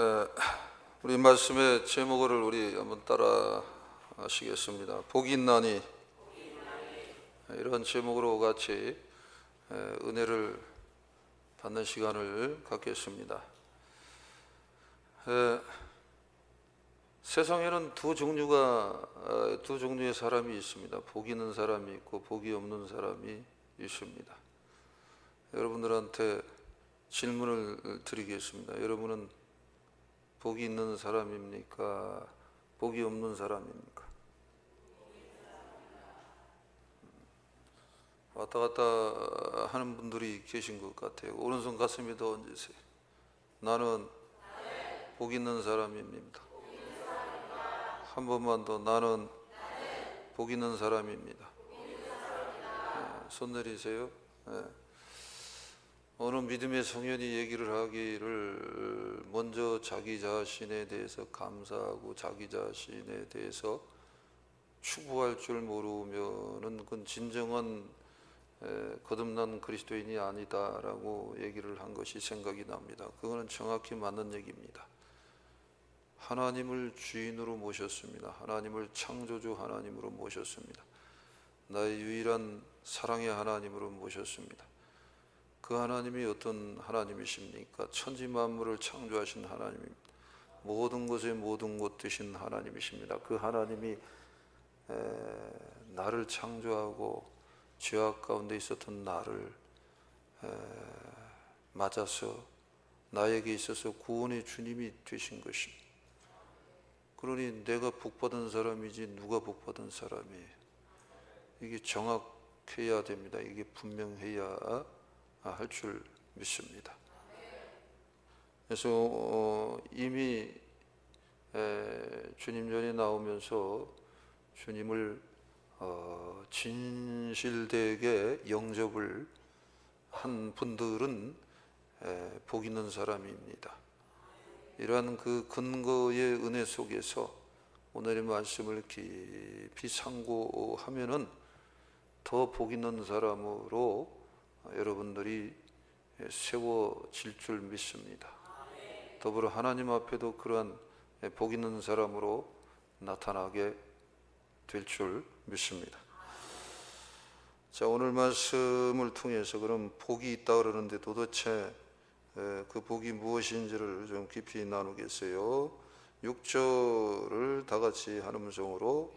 에, 우리 말씀의 제목을 우리 한번 따라 하시겠습니다. 복이 있나니. 이런 제목으로 같이 은혜를 받는 시간을 갖겠습니다. 세상에는 두 종류의 사람이 있습니다. 복이 있는 사람이 있고 복이 없는 사람이 있습니다. 여러분들한테 질문을 드리겠습니다. 여러분은 복이 있는 사람입니까? 복이 없는 사람입니까? 왔다 갔다 하는 분들이 계신 것 같아요. 오른손 가슴에 더 얹으세요. 나는 복 있는 사람입니다. 한 번만 더. 나는 복 있는 사람입니다. 손 내리세요. 어느 믿음의 성현이 얘기를 하기를 먼저 자기 자신에 대해서 감사하고 자기 자신에 대해서 추구할 줄 모르면은 그건 진정한 거듭난 그리스도인이 아니다라고 얘기를 한 것이 생각이 납니다. 그거는 정확히 맞는 얘기입니다. 하나님을 주인으로 모셨습니다. 하나님을 창조주 하나님으로 모셨습니다. 나의 유일한 사랑의 하나님으로 모셨습니다. 그 하나님이 어떤 하나님이십니까? 천지 만물을 창조하신 하나님입니다. 모든 것의 모든 것 되신 하나님이십니다. 그 하나님이 나를 창조하고 죄악 가운데 있었던 나를 맞아서 나에게 있어서 구원의 주님이 되신 것입니다. 그러니 내가 복받은 사람이지 누가 복받은 사람이에요. 이게 정확해야 됩니다. 이게 분명해야 할 줄 믿습니다. 그래서 이미 주님 전에 나오면서 주님을 진실되게 영접을 한 분들은 복 있는 사람입니다. 이러한 그 근거의 은혜 속에서 오늘의 말씀을 깊이 상고하면은 더 복 있는 사람으로 여러분들이 세워질 줄 믿습니다. 더불어 하나님 앞에도 그러한 복 있는 사람으로 나타나게 될 줄 믿습니다. 자, 오늘 말씀을 통해서 그럼 복이 있다 그러는데 도대체 그 복이 무엇인지를 좀 깊이 나누겠어요. 6절을 다 같이 한 음성으로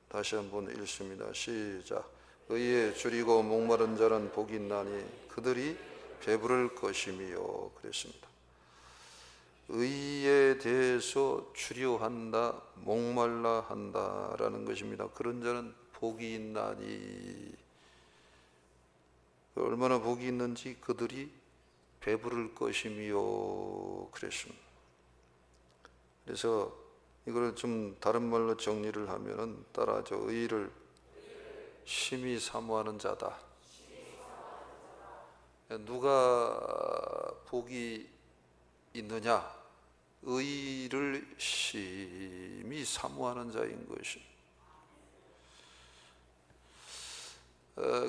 다시 한번 읽습니다. 시작. 의에 줄이고 목마른 자는 복이 있나니 그들이 배부를 것이미요. 그랬습니다. 의에 대해서 주려 한다, 목말라 한다라는 것입니다. 그런 자는 복이 있나니, 얼마나 복이 있는지 그들이 배부를 것이미요. 그랬습니다. 그래서 이걸 좀 다른 말로 정리를 하면은 따라하죠. 의를 심히 사모하는 자다. 누가 복이 있느냐? 의를 심히 사모하는 자인 것이.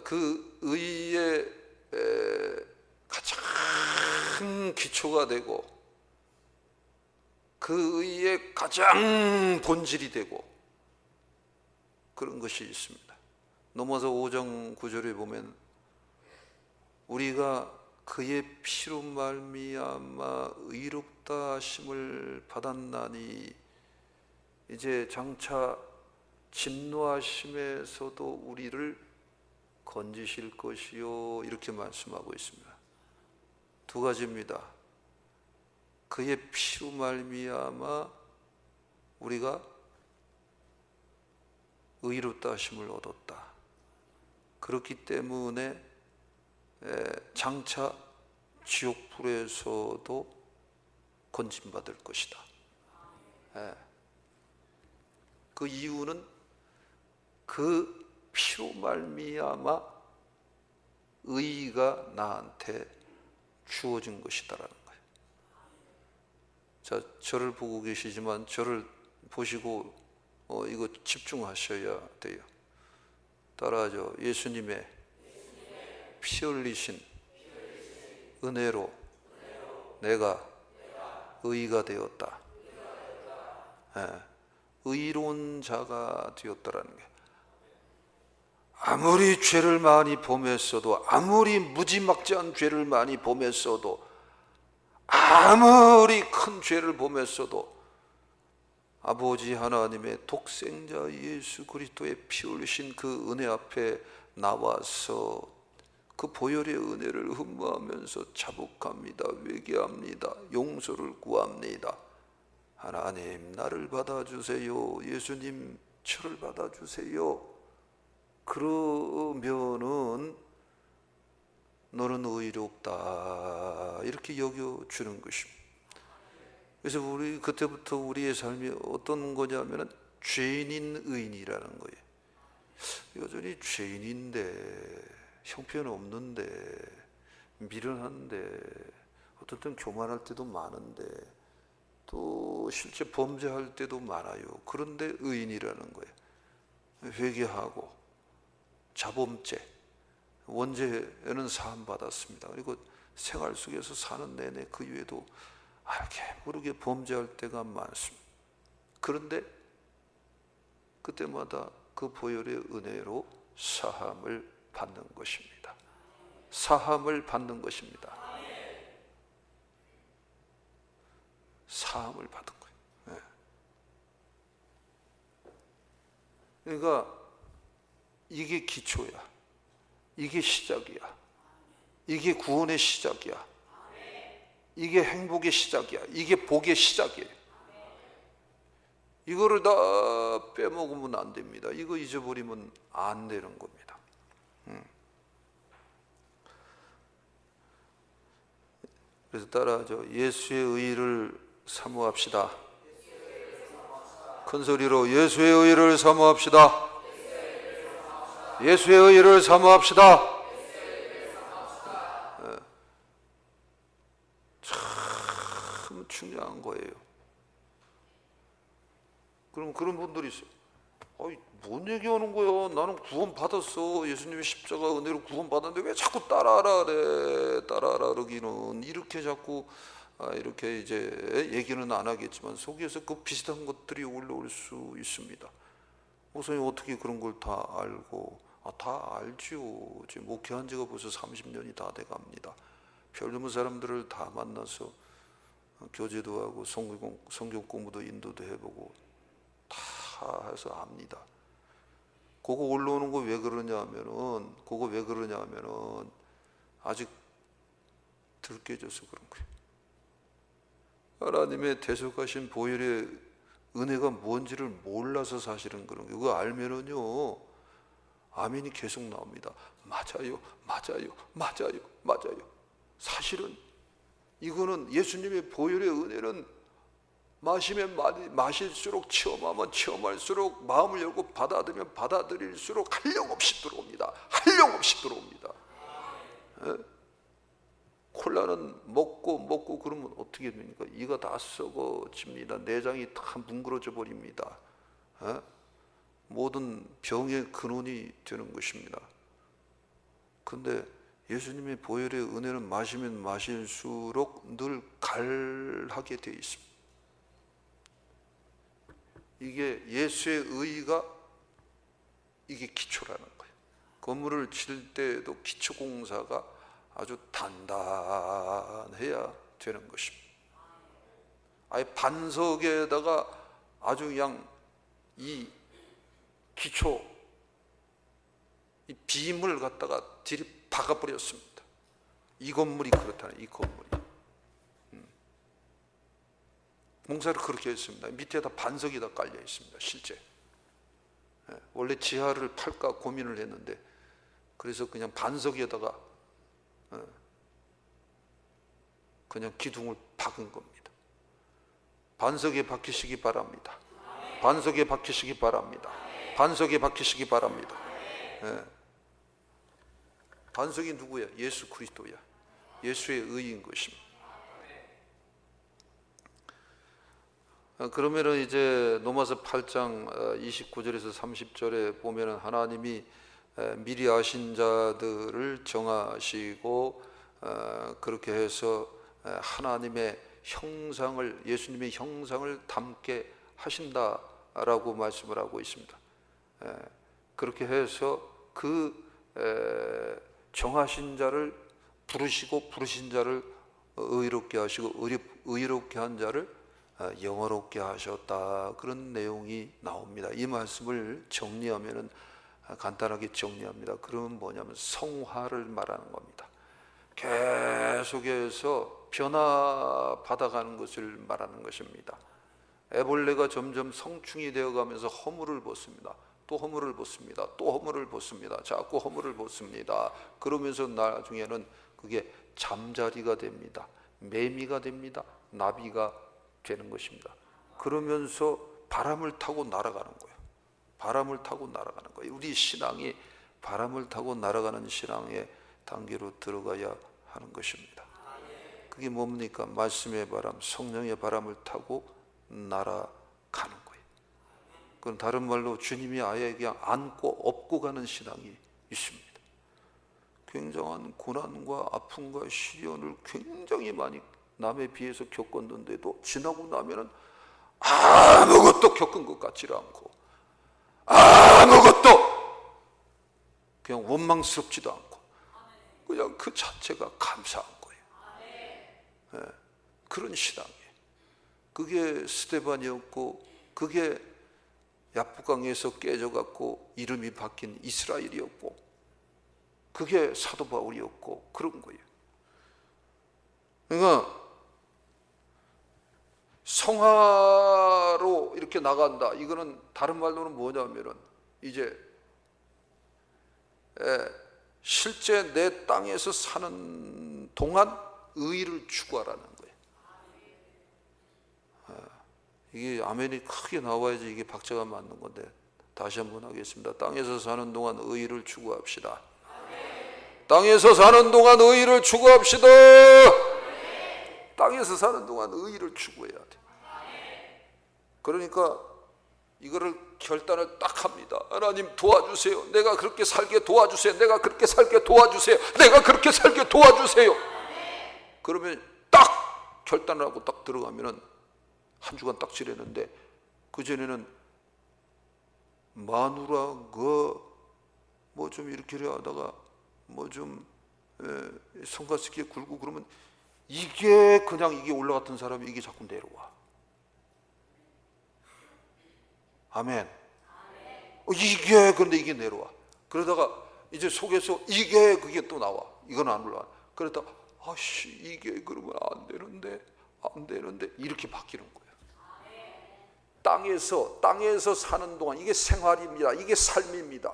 그 의의 가장 기초가 되고 그 의의 가장 본질이 되고 그런 것이 있습니다. 넘어서 5장 9절에 보면 우리가 그의 피로 말미암아 의롭다 하심을 받았나니 이제 장차 진노하심에서도 우리를 건지실 것이요, 이렇게 말씀하고 있습니다. 두 가지입니다. 그의 피로 말미암아 우리가 의롭다 하심을 얻었다. 그렇기 때문에 장차 지옥불에서도 건짐받을 것이다. 그 이유는 그 피로 말미암아 의가 나한테 주어진 것이다라는 거예요. 자, 저를 보고 계시지만 저를 보시고 이거 집중하셔야 돼요. 따라하죠. 예수님의 피 흘리신 은혜로 내가 의가 되었다. 예, 의로운 자가 되었다라는 게, 아무리 죄를 많이 범했어도, 아무리 무지막지한 죄를 많이 범했어도, 아무리 큰 죄를 범했어도 아버지 하나님의 독생자 예수 그리스도의 피 흘리신 그 은혜 앞에 나와서 그 보혈의 은혜를 흠모하면서 자복합니다. 회개합니다. 용서를 구합니다. 하나님, 나를 받아주세요. 예수님, 저를 받아주세요. 그러면은 너는 의롭다, 이렇게 여겨주는 것입니다. 그래서 우리 그때부터 우리의 삶이 어떤 거냐면은 죄인인 의인이라는 거예요. 여전히 죄인인데, 형편없는데, 미련한데, 어떤 때는 교만할 때도 많은데, 또 실제 범죄할 때도 많아요. 그런데 의인이라는 거예요. 회개하고 자범죄, 원죄는 사함 받았습니다. 그리고 생활 속에서 사는 내내 그 이후에도 알게 모르게 범죄할 때가 많습니다. 그런데 그때마다 그 보혈의 은혜로 사함을 받는 것입니다. 사함을 받는 것입니다. 사함을 받은 거예요. 그러니까 이게 기초야. 이게 시작이야. 이게 구원의 시작이야. 이게 행복의 시작이야. 이게 복의 시작이에요. 이거를 다 빼먹으면 안 됩니다. 이거 잊어버리면 안 되는 겁니다. 그래서 따라하죠. 예수의 의를 사모합시다. 큰 소리로 예수의 의를 사모합시다. 예수의 의를 사모합시다. 참 중요한 거예요. 그럼 그런 분들이 있어요. 뭔 얘기하는 거야? 나는 구원 받았어. 예수님의 십자가 은혜로 구원 받았는데 왜 자꾸 따라하라 그래? 따라하라 그러기는, 이렇게 자꾸 이렇게 이제 얘기는 안 하겠지만 속에서 그 비슷한 것들이 올라올 수 있습니다. 목사님 어떻게 그런 걸 다 알고? 다 알지요. 지금 목회한 지가 벌써 30년이 다 돼갑니다. 별넘은 사람들을 다 만나서 교제도 하고 성경 공부도 인도도 해보고 다 해서 압니다. 그거 올라오는 거 왜 그러냐면은, 아직 덜 깨져서 그런 거예요. 하나님의 대속하신 보혈의 은혜가 뭔지를 몰라서 사실은 그런 거예요. 그거 알면은요, 아멘이 계속 나옵니다. 맞아요, 맞아요, 맞아요, 맞아요. 사실은 이거는 예수님의 보혈의 은혜는 마시면 마실수록, 체험하면 체험할수록, 마음을 열고 받아들이면 받아들일수록 한량없이 들어옵니다. 한량없이 들어옵니다. 콜라는 먹고 그러면 어떻게 됩니까? 이가 다 썩어집니다. 내장이 다 뭉그러져 버립니다. 모든 병의 근원이 되는 것입니다. 근데 예수님의 보혈의 은혜는 마시면 마실수록 늘 갈하게 되어 있습니다. 이게 예수의 의가, 이게 기초라는 거예요. 건물을 칠 때도 기초공사가 아주 단단해야 되는 것입니다. 아예 반석에다가 아주 그냥 이 기초, 이 빔을 갖다가 들이박아버렸습니다. 이 건물이 그렇다네. 이 건물이 공사를 그렇게 했습니다. 밑에다 반석이 다 깔려 있습니다. 실제 원래 지하를 팔까 고민을 했는데, 그래서 그냥 반석에다가 그냥 기둥을 박은 겁니다. 반석에 박히시기 바랍니다. 반석에 박히시기 바랍니다. 반석에 박히시기 바랍니다. 반석이 누구야? 예수 그리스도야. 예수의 의인 것입니다. 그러면은 이제 로마서 8장 29절에서 30절에 보면은 하나님이 미리 아신 자들을 정하시고 그렇게 해서 하나님의 형상을, 예수님의 형상을 담게 하신다라고 말씀을 하고 있습니다. 그렇게 해서 그 정하신 자를 부르시고 부르신 자를 의롭게 하시고 의롭게 한 자를 영화롭게 하셨다, 그런 내용이 나옵니다. 이 말씀을 정리하면은, 간단하게 정리합니다. 그러면 뭐냐면 성화를 말하는 겁니다. 계속해서 변화받아가는 것을 말하는 것입니다. 애벌레가 점점 성충이 되어가면서 허물을 벗습니다. 또 허물을 벗습니다. 또 허물을 벗습니다. 자꾸 허물을 벗습니다. 그러면서 나중에는 그게 잠자리가 됩니다. 매미가 됩니다. 나비가 되는 것입니다. 그러면서 바람을 타고 날아가는 거예요. 바람을 타고 날아가는 거예요. 우리 신앙이 바람을 타고 날아가는 신앙의 단계로 들어가야 하는 것입니다. 그게 뭡니까? 말씀의 바람, 성령의 바람을 타고 날아가는 거예요. 그건 다른 말로 주님이 아예 그냥 안고 업고 가는 신앙이 있습니다. 굉장한 고난과 아픔과 시련을 굉장히 많이 남에 비해서 겪었는데도 지나고 나면은 아무것도 겪은 것 같지 않고, 아무것도 그냥 원망스럽지도 않고, 그냥 그 자체가 감사한 거예요. 네, 그런 신앙이에요. 그게 스데반이었고, 그게 야프강에서 깨져갖고 이름이 바뀐 이스라엘이었고, 그게 사도 바울이었고, 그런 거예요. 그러니까 성화로 이렇게 나간다, 이거는 다른 말로는 뭐냐면은 이제 실제 내 땅에서 사는 동안 의를 추구하라는 거예요. 이게 아멘이 크게 나와야지 이게 박자가 맞는 건데, 다시 한번 하겠습니다. 땅에서 사는 동안 의를 추구합시다. 땅에서 사는 동안 의를 추구합시다. 땅에서 사는 동안 의를 추구해야 돼. 그러니까 이거를 결단을 딱 합니다. 하나님 도와주세요. 내가 그렇게 살게 도와주세요. 내가 그렇게 살게 도와주세요. 내가 그렇게 살게 도와주세요. 그러면 딱 결단을 하고 딱 들어가면은 한 주간 딱 지내는데, 그전에는 마누라 뭐 좀 이렇게 하다가 뭐 좀 성가스키에 굴고 그러면 이게 그냥 이게 올라갔던 사람이 이게 자꾸 내려와. 아멘. 이게 그런데 이게 내려와. 그러다가 이제 속에서 이게 그게 또 나와. 이건 안 올라와. 그러다가 아씨 이게 그러면 안 되는데 이렇게 바뀌는 거예요. 땅에서 사는 동안 이게 생활입니다. 이게 삶입니다.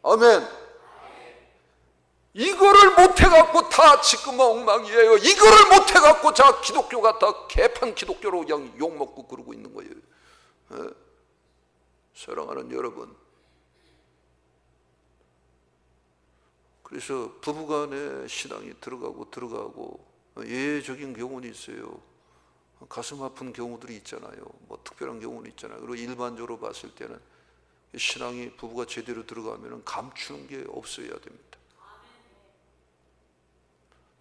아멘. 이거를 못해갖고 다 지금 엉망이에요. 이거를 못해갖고 자 기독교가 다 개판 기독교로 그냥 욕먹고 그러고 있는 거예요. 사랑하는 여러분, 그래서 부부간의 신앙이 들어가고 예외적인 경우는 있어요. 가슴 아픈 경우들이 있잖아요. 뭐 특별한 경우는 있잖아요. 그리고 일반적으로 봤을 때는 신앙이 부부가 제대로 들어가면 감추는 게 없어야 됩니다.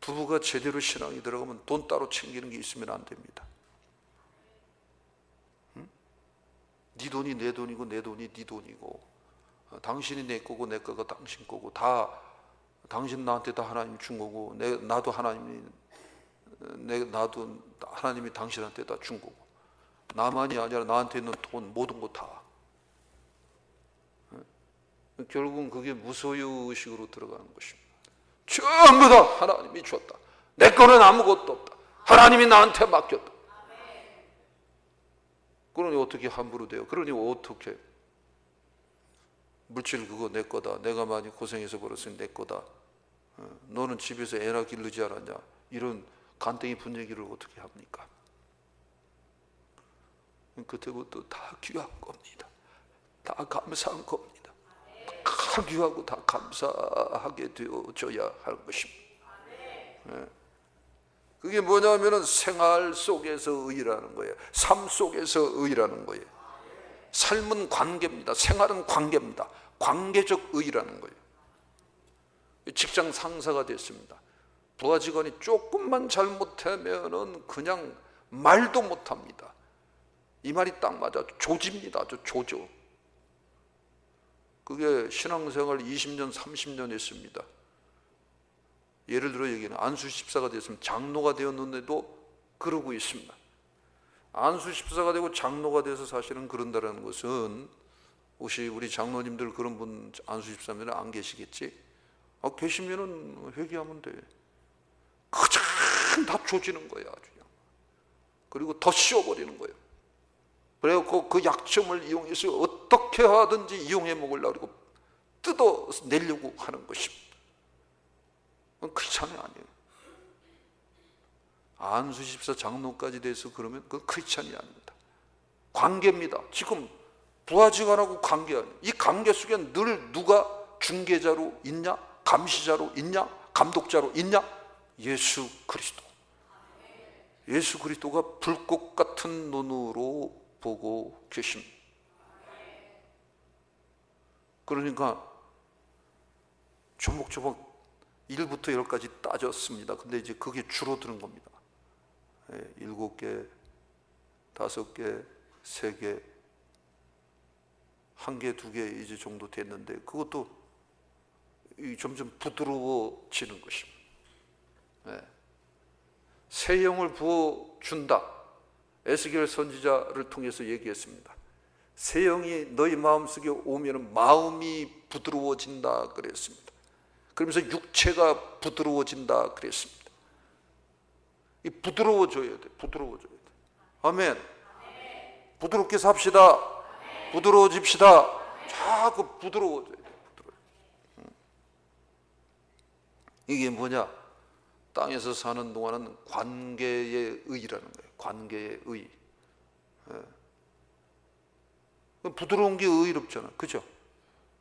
부부가 제대로 신앙이 들어가면 돈 따로 챙기는 게 있으면 안 됩니다. 네 돈이 내 돈이고 내 돈이 네 돈이고, 당신이 내 거고 내 거가 당신 거고, 다 당신 나한테 다 하나님 준 거고, 나도 하나님이 당신한테 다 준 거고, 나만이 아니라 나한테 있는 돈 모든 거 다. 결국은 그게 무소유 의식으로 들어가는 것입니다. 전부 다 하나님이 줬다. 내 거는 아무것도 없다. 하나님이 나한테 맡겼다. 그러니 어떻게 함부로 돼요? 그러니 어떻게 물질 그거 내 거다. 내가 많이 고생해서 벌었으니 내 거다. 너는 집에서 애나 기르지 않았냐? 이런 간땡이 분위기를 어떻게 합니까? 그때부터 다 귀한 겁니다. 다 감사한 겁니다. 다 귀하고 다 감사하게 되어져야 할 것입니다. 그게 뭐냐면은 생활 속에서 의라는 거예요. 삶 속에서 의라는 거예요. 삶은 관계입니다. 생활은 관계입니다. 관계적 의라는 거예요. 직장 상사가 됐습니다. 부하 직원이 조금만 잘못하면은 그냥 말도 못합니다. 이 말이 딱 맞아. 조집니다. 조죠. 그게 신앙생활 20년 30년 했습니다. 예를 들어 여기는 안수 집사가 됐으면 장로가 되었는데도 그러고 있습니다. 안수 집사가 되고 장로가 돼서 사실은 그런다는 것은, 혹시 우리 장로님들 그런 분 안수 집사면 안 계시겠지? 계시면은 회개하면 돼. 그냥 다 조지는 거야, 아주. 그리고 더 씌워버리는 거예요. 그래서 그 약점을 이용해서 어떻게 하든지 이용해 먹으려고 그러고 뜯어내려고 하는 것입니다. 그건 크리스찬이 아니에요. 안수 집사 장로까지 돼서 그러면 그건 크리스찬이 아닙니다. 관계입니다. 지금 부하직원하고 관계 아니에요. 이 관계 속에 늘 누가 중개자로 있냐? 감시자로 있냐? 감독자로 있냐? 예수 그리스도. 예수 그리스도가 불꽃 같은 눈으로 보고 계십니다. 그러니까 조목조목 1부터 10까지 따졌습니다. 근데 이제 그게 줄어드는 겁니다. 7개, 5개, 3개, 1개, 2개 이제 정도 됐는데, 그것도 점점 부드러워지는 것입니다. 새 영을 부어준다. 에스겔 선지자를 통해서 얘기했습니다. 새 영이 너희 마음속에 오면 마음이 부드러워진다 그랬습니다. 그러면서 육체가 부드러워진다 그랬습니다. 이 부드러워져야 돼. 부드러워져야 돼. 아멘. 부드럽게 삽시다. 부드러워집시다. 자꾸 부드러워져야 돼. 이게 뭐냐? 땅에서 사는 동안은 관계의 의라는 거예요. 관계의 의. 부드러운 게 의롭잖아. 그죠?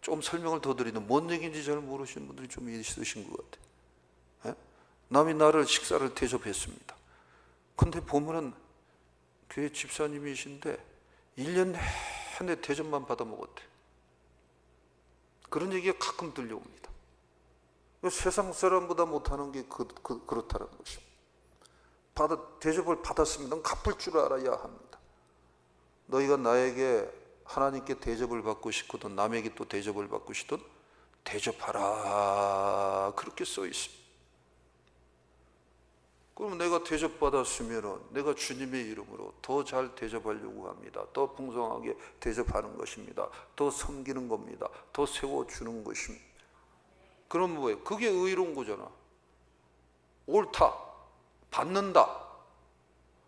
좀 설명을 더 드리면 뭔 얘기인지 잘 모르시는 분들이 좀 있으신 것 같아요. 남이 나를 식사를 대접했습니다. 근데 보면은 교회 집사님이신데 1년 내내 대접만 받아 먹었대. 그런 얘기가 가끔 들려옵니다. 세상 사람보다 못하는 게 그렇다는 것입니다. 대접을 받았으면 갚을 줄 알아야 합니다. 너희가 나에게 하나님께 대접을 받고 싶거든 남에게 또 대접을 받고 싶든 대접하라, 그렇게 써 있습니다. 그럼 내가 대접받았으면 내가 주님의 이름으로 더 잘 대접하려고 합니다. 더 풍성하게 대접하는 것입니다. 더 섬기는 겁니다. 더 세워주는 것입니다. 그럼 뭐예요? 그게 의로운 거잖아. 옳다, 받는다.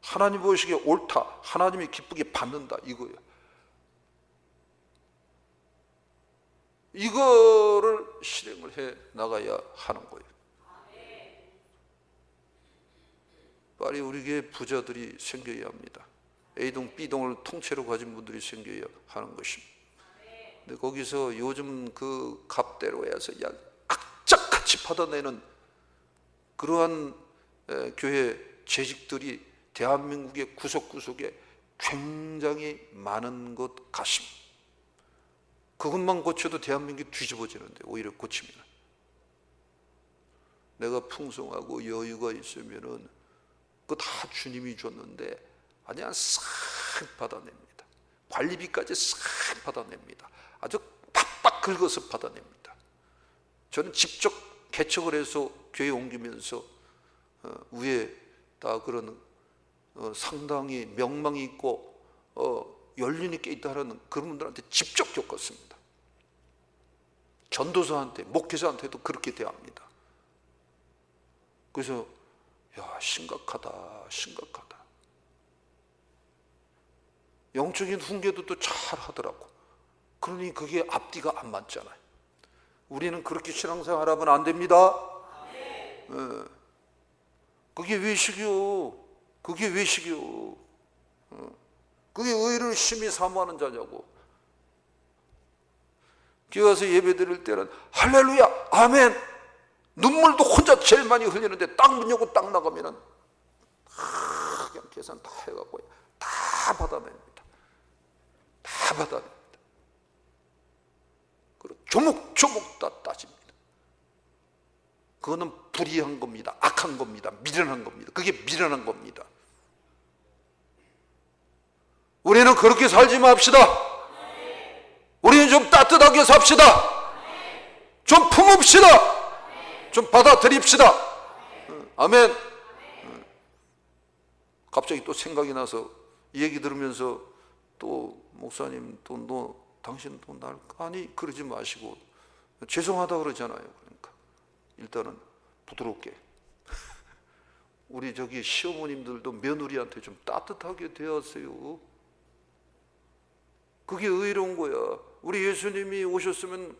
하나님 보시기에 옳다, 하나님이 기쁘게 받는다, 이거예요. 이거를 실행을 해 나가야 하는 거예요. 빨리 우리 교회 부자들이 생겨야 합니다. A동, B동을 통째로 가진 분들이 생겨야 하는 것입니다. 근데 거기서 요즘 그 값대로 해서 악착같이 받아내는 그러한 교회 재직들이 대한민국의 구석구석에 굉장히 많은 것 같습니다. 그것만 고쳐도 대한민국이 뒤집어지는데, 오히려 고치면 내가 풍성하고 여유가 있으면은 그거 다 주님이 줬는데 그냥 싹 받아냅니다. 관리비까지 싹 받아냅니다. 아주 팍팍 긁어서 받아냅니다. 저는 직접 개척을 해서 교회 옮기면서 위에 다 그런 상당히 명망이 있고 연륜 있게 있다는 그런 분들한테 직접 겪었습니다. 전도사한테, 목회자한테도 그렇게 대합니다. 그래서 심각하다. 영적인 훈계도 또 잘 하더라고. 그러니 그게 앞뒤가 안 맞잖아요. 우리는 그렇게 신앙생활하면 안 됩니다. 그게 외식이요. 그게 의를 심히 사모하는 자냐고. 교회 가서 예배 드릴 때는 할렐루야, 아멘, 눈물도 혼자 제일 많이 흘리는데 딱 문 열고 딱 나가면은 그냥 계산 다 해갖고 다 받아냅니다. 다 받아냅니다. 그리고 조목조목 다 따집니다. 그거는 불의한 겁니다. 악한 겁니다. 미련한 겁니다. 그게 미련한 겁니다. 우리는 그렇게 살지 맙시다. 우리는 좀 따뜻하게 삽시다. 좀 품읍시다. 좀 받아들입시다. 아멘. 갑자기 또 생각이 나서 이 얘기 들으면서 또 목사님 당신 또 날 아니 그러지 마시고 죄송하다 그러잖아요. 그러니까 일단은 부드럽게 우리 저기 시어머님들도 며느리한테 좀 따뜻하게 대하세요. 그게 의로운 거야. 우리 예수님이 오셨으면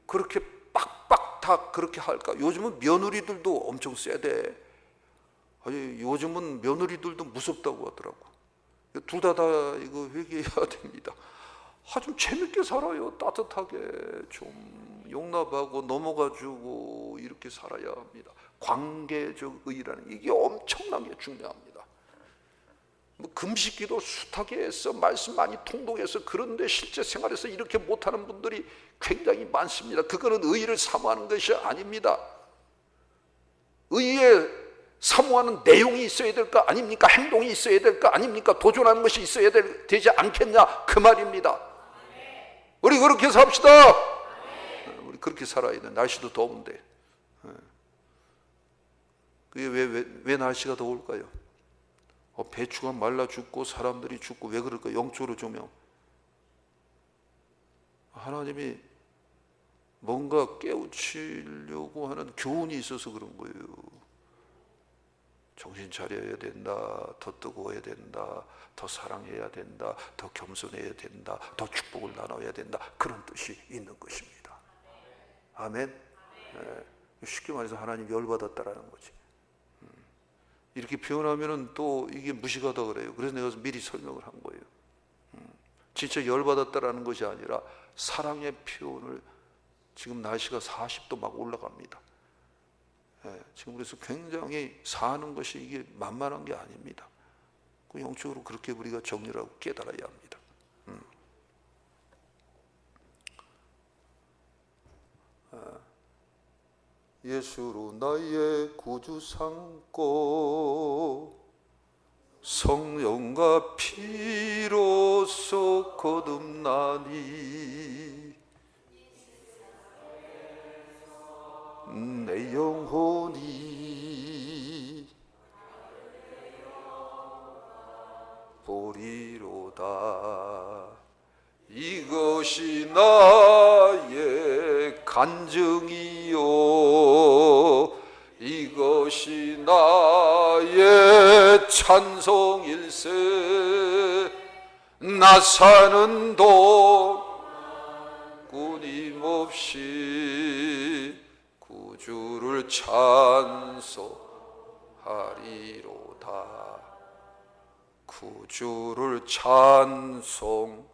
그렇게 빡빡 다 그렇게 할까? 요즘은 며느리들도 엄청 세대. 아니 요즘은 며느리들도 무섭다고 하더라고. 둘 다 이거 회개해야 됩니다. 좀 재밌게 살아요. 따뜻하게 좀 용납하고 넘어가주고 이렇게 살아야 합니다. 관계적 의라는 이게 엄청나게 중요합니다. 뭐 금식기도 숱하게 해서 말씀 많이 통독해서 그런데 실제 생활에서 이렇게 못하는 분들이 굉장히 많습니다. 그거는 의를 사모하는 것이 아닙니다. 의에 사모하는 내용이 있어야 될까 아닙니까? 행동이 있어야 될까 아닙니까? 도전하는 것이 있어야 되지 않겠냐 그 말입니다. 우리 그렇게 삽시다. 우리 그렇게 살아야 돼. 날씨도 더운데. 그게 왜 날씨가 더울까요? 배추가 말라 죽고 사람들이 죽고 왜 그럴까? 영적으로 조명. 하나님이 뭔가 깨우치려고 하는 교훈이 있어서 그런 거예요. 정신 차려야 된다. 더 뜨거워야 된다. 더 사랑해야 된다. 더 겸손해야 된다. 더 축복을 나눠야 된다. 그런 뜻이 있는 것입니다. 아멘. 네. 쉽게 말해서 하나님 열받았다라는 거지. 이렇게 표현하면은 또 이게 무식하다 그래요. 그래서 내가 미리 설명을 한 거예요. 진짜 열받았다라는 것이 아니라 사랑의 표현을 지금 날씨가 40도 막 올라갑니다. 지금 그래서 굉장히 사는 것이 이게 만만한 게 아닙니다. 영적으로 그렇게 우리가 정리를 하고 깨달아야 합니다. 예수로 나의 구주 삼고 성령과 피로써 거듭나니 내 영혼이 보리로다. 이것이 나의 간증이요 이것이 나의 찬송일세. 나 사는 동안 끊임없이 구주를 찬송하리로다. 구주를 찬송하리로다.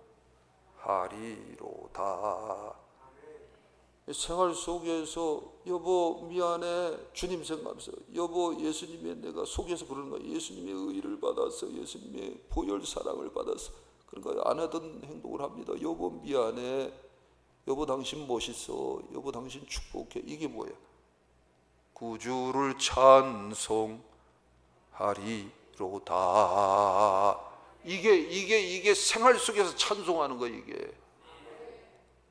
생활 속에서 여보 미안해 주님 생각하면서 여보 예수님의 내가 속에서 그러는 거야. 예수님의 의를 받았어. 예수님의 보혈 사랑을 받았어. 그러니까 안 하던 행동을 합니다. 여보 미안해. 여보 당신 멋있어. 여보 당신 축복해. 이게 뭐야? 구주를 찬송하리로다. 이게 생활 속에서 찬송하는 거야. 이게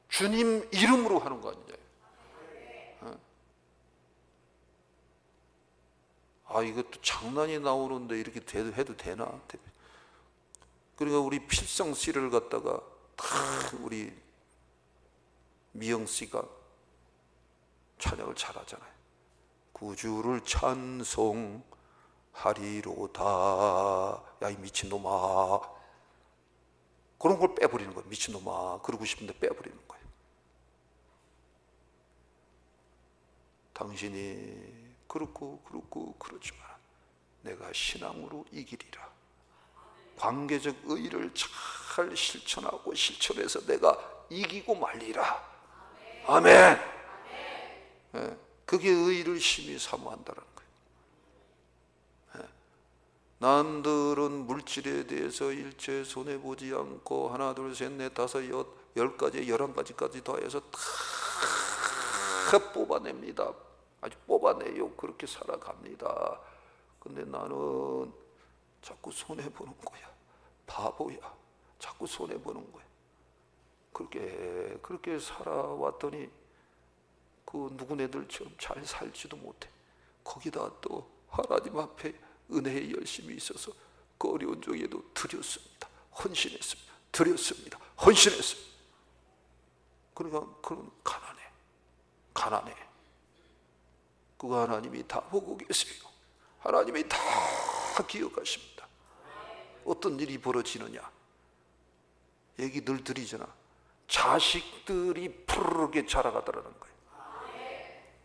주님 이름으로 하는 거 아니냐. 이것도 장난이 나오는데 이렇게 해도 되나? 그러니까 우리 필상시를 갖다가 다 우리 미영 씨가 찬양을 잘하잖아요. 구주를 찬송하리로다. 야 이 미친놈아. 그런 걸 빼버리는 거예요. 미친놈아. 그러고 싶은데 빼버리는 거예요. 당신이 그렇고 그렇지만 내가 신앙으로 이기리라. 관계적 의를 잘 실천하고 실천해서 내가 이기고 말리라. 아멘. 그게 의를 심히 사모한다는 거예요. 남들은 물질에 대해서 일체 손해보지 않고 하나 둘 셋 넷 다섯 열 가지 11가지까지 더해서 다 뽑아냅니다. 아주 뽑아내요. 그렇게 살아갑니다. 근데 나는 자꾸 손해보는 거야. 바보야. 자꾸 손해보는 거야. 그렇게 살아왔더니 그 누구네들처럼 잘 살지도 못해. 거기다 또 하나님 앞에 은혜에 열심히 있어서 그 어려운 중에도 드렸습니다. 헌신했습니다. 드렸습니다. 헌신했습니다. 그러니까 그런 가난해. 그거 하나님이 다 보고 계세요. 하나님이 다 기억하십니다. 어떤 일이 벌어지느냐 얘기 늘 드리잖아. 자식들이 푸르게 자라가더라는 거예요.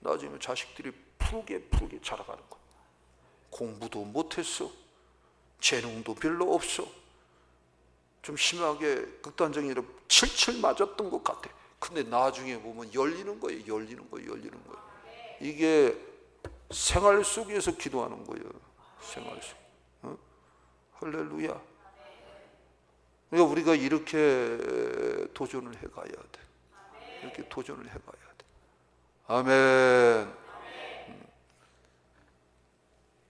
나중에 자식들이 푸르게 자라가는 거예요. 공부도 못했어. 재능도 별로 없어. 좀 심하게 극단적으로 칠칠 맞았던 것 같아. 근데 나중에 보면 열리는 거예요. 이게 생활 속에서 기도하는 거예요. 생활 속. 할렐루야. 그러니까 우리가 이렇게 도전을 해가야 돼. 이렇게 도전을 해가야 돼. 아멘.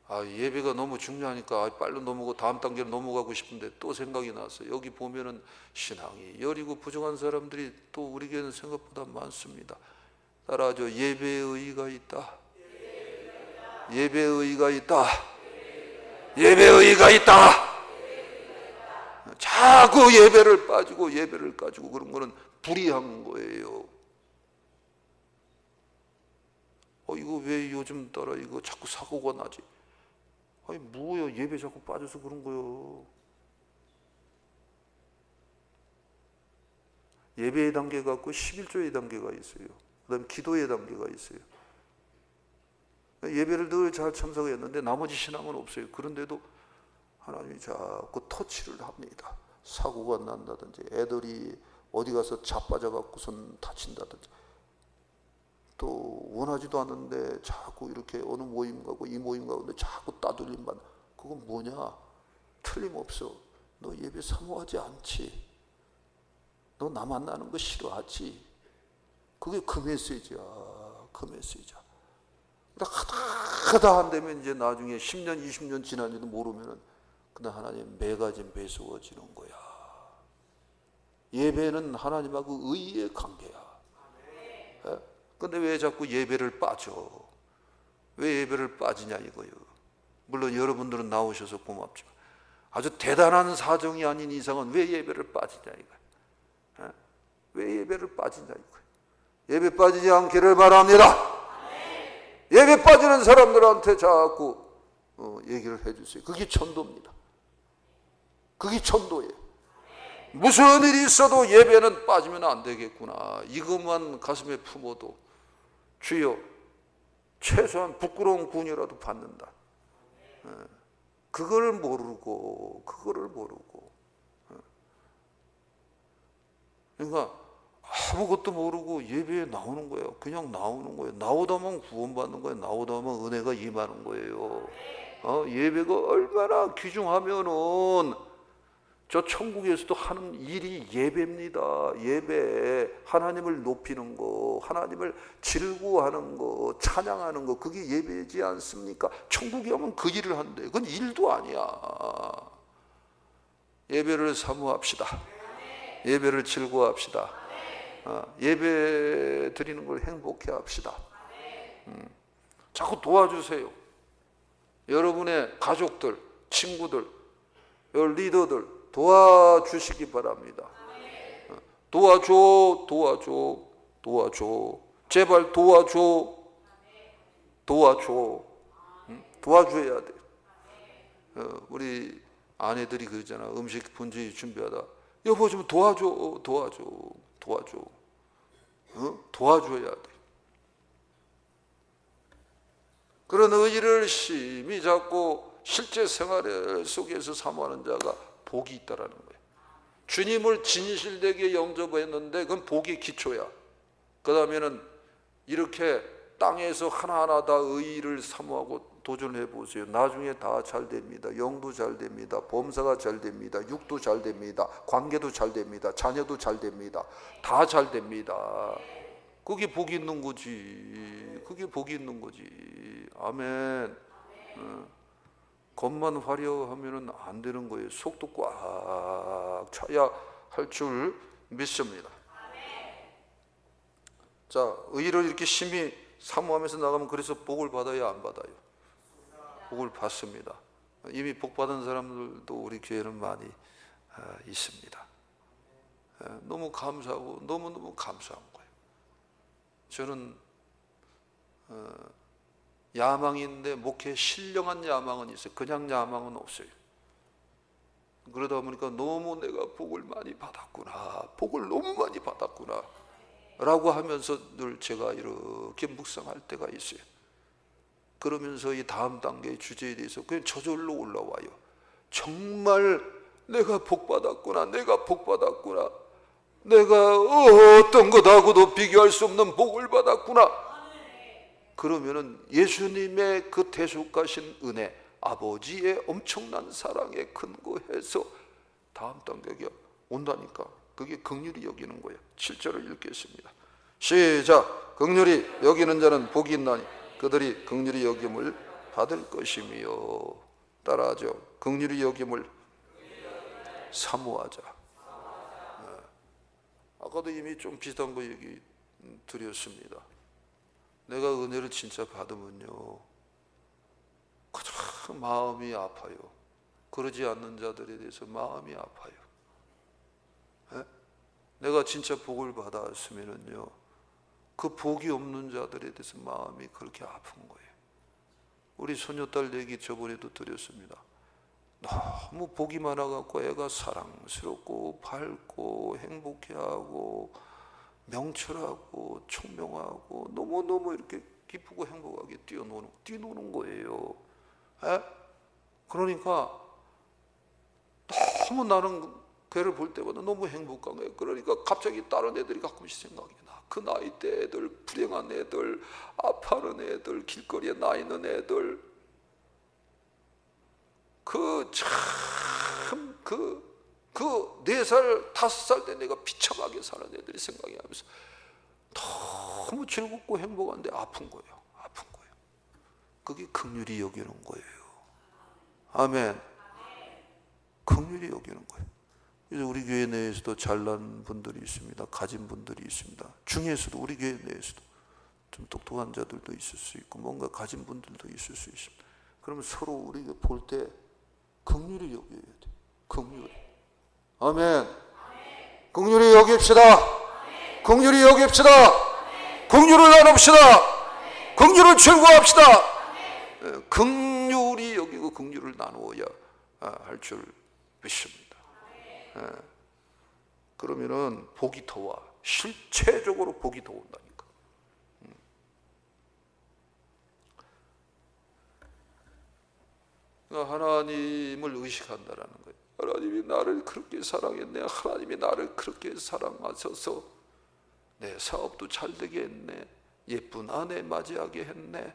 예배가 너무 중요하니까 빨리 넘어가고 다음 단계로 넘어가고 싶은데 또 생각이 났어요. 여기 보면은 신앙이 여리고 부정한 사람들이 또 우리에게는 생각보다 많습니다. 따라하죠. 예배의 의의가 있다. 예배의 의의가 있다. 예배의 의의가 있다. 자꾸 예배를 가지고 그런 거는 불의한 거예요. 이거 왜 요즘 따라 이거 자꾸 사고가 나지? 아니 뭐야, 예배 자꾸 빠져서 그런 거요. 예배의 단계가 있고 11조의 단계가 있어요. 그 다음에 기도의 단계가 있어요. 예배를 늘 잘 참석했는데 나머지 신앙은 없어요. 그런데도 하나님이 자꾸 터치를 합니다. 사고가 난다든지 애들이 어디 가서 자빠져 갖고선 다친다든지, 또 원하지도 않는데 자꾸 이렇게 어느 모임 가고 이 모임 가는데 자꾸 따돌림 받는. 그건 뭐냐? 틀림없어. 너 예배 사모하지 않지? 너 나 만나는 거 싫어하지? 그게 그 메시지야. 그 메시지야. 하다 안 되면 이제 나중에 10년 20년 지난지도 모르면은 그냥 하나님 매가지 매서워지는 거야. 예배는 하나님하고 의의 관계야. 근데 왜 자꾸 예배를 빠져? 왜 예배를 빠지냐 이거요. 물론 여러분들은 나오셔서 고맙지만 아주 대단한 사정이 아닌 이상은 왜 예배를 빠지냐 이거야. 왜 예배를 빠지냐 이거야. 예배 빠지지 않기를 바랍니다. 예배 빠지는 사람들한테 자꾸 얘기를 해주세요. 그게 전도입니다. 그게 전도예요. 무슨 일이 있어도 예배는 빠지면 안 되겠구나. 이것만 가슴에 품어도 주여 최소한 부끄러운 군이라도 받는다. 그걸 모르고 그러니까 아무것도 모르고 예배에 나오는 거예요. 그냥 나오는 거예요. 나오다만 구원받는 거예요. 나오다만 은혜가 임하는 거예요. 예배가 얼마나 귀중하면은 저 천국에서도 하는 일이 예배입니다. 예배, 하나님을 높이는 거, 하나님을 즐거워하는 거, 찬양하는 거, 그게 예배지 않습니까? 천국에 오면 그 일을 한대. 그건 일도 아니야. 예배를 사모합시다. 예배를 즐거워합시다. 예배 드리는 걸 행복해 합시다. 자꾸 도와주세요. 여러분의 가족들, 친구들, 리더들 도와주시기 바랍니다. 도와줘. 제발 도와줘. 도와줘야 돼. 우리 아내들이 그러잖아. 음식 분주히 준비하다. 여보 좀 도와줘. 도와줘야 돼. 그런 의지를 심히 자꾸 실제 생활 속에서 사모하는 자가 복이 있다라는 거예요. 주님을 진실되게 영접했는데 그건 복의 기초야. 그 다음에는 이렇게 땅에서 하나하나 다 의의를 사모하고 도전해 보세요. 나중에 다 잘 됩니다. 영도 잘 됩니다. 범사가 잘 됩니다. 육도 잘 됩니다. 관계도 잘 됩니다. 자녀도 잘 됩니다. 다 잘 됩니다. 그게 복이 있는 거지. 그게 복이 있는 거지. 아멘. 겉만 화려하면은 안 되는 거예요. 속도 꽉 차야 할 줄 믿습니다. 자, 의를 이렇게 심히 사모하면서 나가면 그래서 복을 받아요, 안 받아요? 복을 받습니다. 이미 복 받은 사람들도 우리 교회는 많이 있습니다. 너무 감사하고 너무너무 감사한 거예요. 저는 야망인데 목회에 신령한 야망은 있어요. 그냥 야망은 없어요. 그러다 보니까 너무 내가 복을 많이 받았구나, 복을 너무 많이 받았구나 라고 하면서 늘 제가 이렇게 묵상할 때가 있어요. 그러면서 이 다음 단계의 주제에 대해서 그냥 저절로 올라와요. 정말 내가 복 받았구나, 내가 복 받았구나, 내가 어떤 것하고도 비교할 수 없는 복을 받았구나. 그러면은 예수님의 그 대속하신 은혜, 아버지의 엄청난 사랑에 근거해서 다음 단계가 온다니까. 그게 긍휼히 여기는 거예요. 7절을 읽겠습니다. 시작. 긍휼히 여기는 자는 복이 있나니 그들이 긍휼히 여김을 받을 것이며. 따라하죠. 긍휼히 여김을 사모하자. 아까도 이미 좀 비슷한 거 얘기 드렸습니다. 내가 은혜를 진짜 받으면요, 참 마음이 아파요. 그러지 않는 자들에 대해서 마음이 아파요. 네? 내가 진짜 복을 받았으면요, 그 복이 없는 자들에 대해서 마음이 그렇게 아픈 거예요. 우리 소녀딸 얘기 저번에도 드렸습니다. 너무 복이 많아갖고 애가 사랑스럽고 밝고 행복해하고 명철하고 총명하고 너무너무 이렇게 기쁘고 행복하게 뛰노는 거예요. 에? 그러니까 너무 나는 걔를 볼 때마다 너무 행복한 거예요. 그러니까 갑자기 다른 애들이 가끔씩 생각이 나. 그 나이 때 애들, 불행한 애들, 아파하는 애들, 길거리에 나 있는 애들, 그 4살, 5살 때 내가 비참하게 사는 애들이 생각이 나면서 너무 즐겁고 행복한데 아픈 거예요. 아픈 거예요. 그게 긍휼히 여기는 거예요. 아멘. 긍휼히 여기는 거예요. 그래서 우리 교회 내에서도 잘난 분들이 있습니다. 가진 분들이 있습니다. 중에서도 우리 교회 내에서도 좀 똑똑한 자들도 있을 수 있고 뭔가 가진 분들도 있을 수 있습니다. 그러면 서로 우리가 볼 때 긍휼히 여겨야 돼. 긍휼히. 아멘. 긍휼히 여깁시다. 긍휼히 여깁시다. 긍휼을 나눕시다. 긍휼을 즐거워합시다. 긍휼히 여기고 긍휼을 나누어야 할 줄 믿습니다. 그러면은 복이 더 와. 실체적으로 복이 더 온다니까. 하나님을 의식한다라는 거예요. 하나님이 나를 그렇게 사랑했네. 하나님이 나를 그렇게 사랑하셔서 내 사업도 잘 되게 했네. 예쁜 아내 맞이하게 했네.